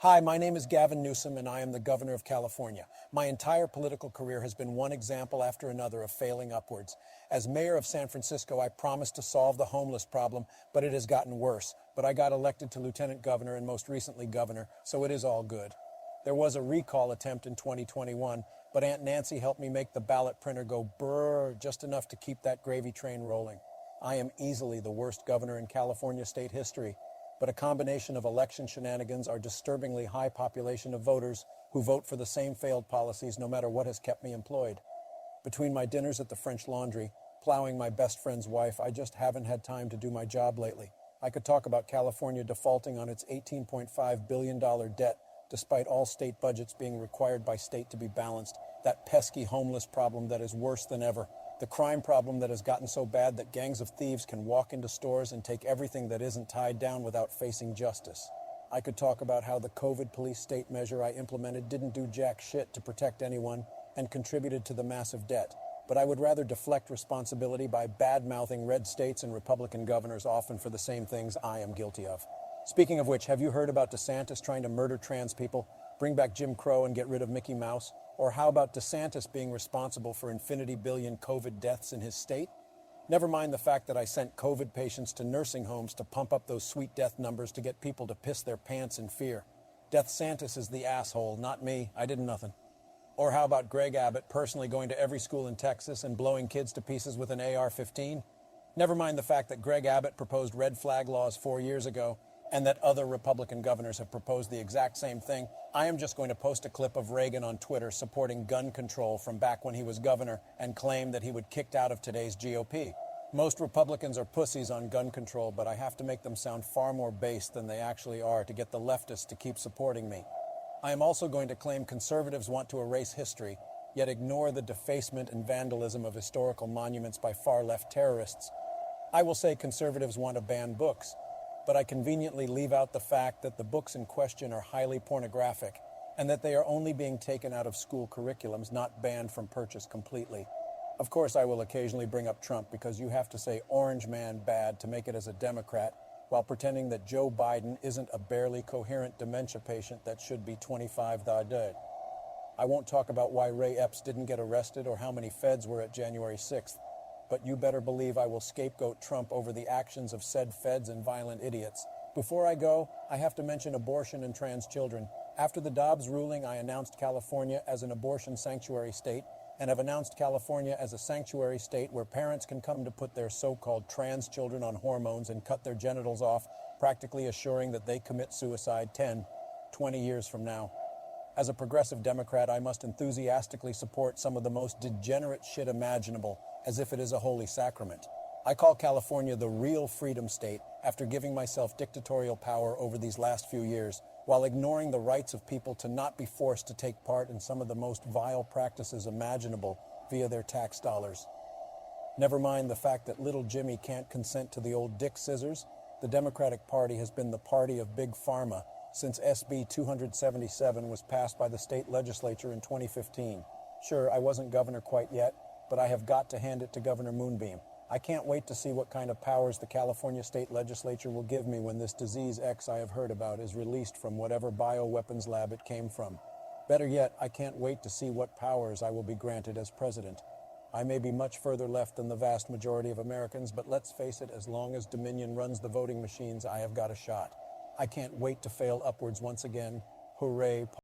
Hi, my name is Gavin Newsom, and I am the governor of California. My entire political career has been one example after another of failing upwards. As mayor of San Francisco, I promised to solve the homeless problem, but it has gotten worse. But I got elected to lieutenant governor and most recently governor, so it is all good. There was a recall attempt in 2021, but Aunt Nancy helped me make the ballot printer go brrr just enough to keep that gravy train rolling. I am easily the worst governor in California state history. But a combination of election shenanigans, our disturbingly high population of voters who vote for the same failed policies no matter what has kept me employed. Between my dinners at the French Laundry, plowing my best friend's wife, I just haven't had time to do my job lately. I could talk about California defaulting on its $18.5 billion debt, despite all state budgets being required by state to be balanced, that pesky homeless problem that is worse than ever, the crime problem that has gotten so bad that gangs of thieves can walk into stores and take everything that isn't tied down without facing justice. I could talk about how the COVID police state measure I implemented didn't do jack shit to protect anyone and contributed to the massive debt. But I would rather deflect responsibility by bad-mouthing red states and Republican governors often for the same things I am guilty of. Speaking of which, have you heard about DeSantis trying to murder trans people, bring back Jim Crow and get rid of Mickey Mouse? Or how about DeSantis being responsible for infinity billion COVID deaths in his state? Never mind the fact that I sent COVID patients to nursing homes to pump up those sweet death numbers to get people to piss their pants in fear. DeathSantis is the asshole, not me. I did nothing. Or how about Greg Abbott personally going to every school in Texas and blowing kids to pieces with an AR-15? Never mind the fact that Greg Abbott proposed red flag laws 4 years ago, and that other Republican governors have proposed the exact same thing. I am just going to post a clip of Reagan on Twitter supporting gun control from back when he was governor and claim that he would kicked out of today's GOP. Most Republicans are pussies on gun control, but I have to make them sound far more based than they actually are to get the leftists to keep supporting me. I am also going to claim conservatives want to erase history, yet ignore the defacement and vandalism of historical monuments by far-left terrorists. I will say conservatives want to ban books, but I conveniently leave out the fact that the books in question are highly pornographic and that they are only being taken out of school curriculums, not banned from purchase completely. Of course, I will occasionally bring up Trump because you have to say orange man bad to make it as a Democrat while pretending that Joe Biden isn't a barely coherent dementia patient that should be 25 dead. I won't talk about why Ray Epps didn't get arrested or how many feds were at January 6th. But you better believe I will scapegoat Trump over the actions of said feds and violent idiots. Before I go, I have to mention abortion and trans children. After the Dobbs ruling, I announced California as an abortion sanctuary state and have announced California as a sanctuary state where parents can come to put their so-called trans children on hormones and cut their genitals off, practically assuring that they commit suicide 10, 20 years from now. As a progressive Democrat, I must enthusiastically support some of the most degenerate shit imaginable, as if it is a holy sacrament. I call California the real freedom state after giving myself dictatorial power over these last few years, while ignoring the rights of people to not be forced to take part in some of the most vile practices imaginable via their tax dollars. Never mind the fact that little Jimmy can't consent to the old dick scissors. The Democratic Party has been the party of Big Pharma since SB 277 was passed by the state legislature in 2015. Sure, I wasn't governor quite yet, but I have got to hand it to Governor Moonbeam. I can't wait to see what kind of powers the California state legislature will give me when this disease X I have heard about is released from whatever bioweapons lab it came from. Better yet, I can't wait to see what powers I will be granted as president. I may be much further left than the vast majority of Americans, but let's face it, as long as Dominion runs the voting machines, I have got a shot. I can't wait to fail upwards once again. Hooray.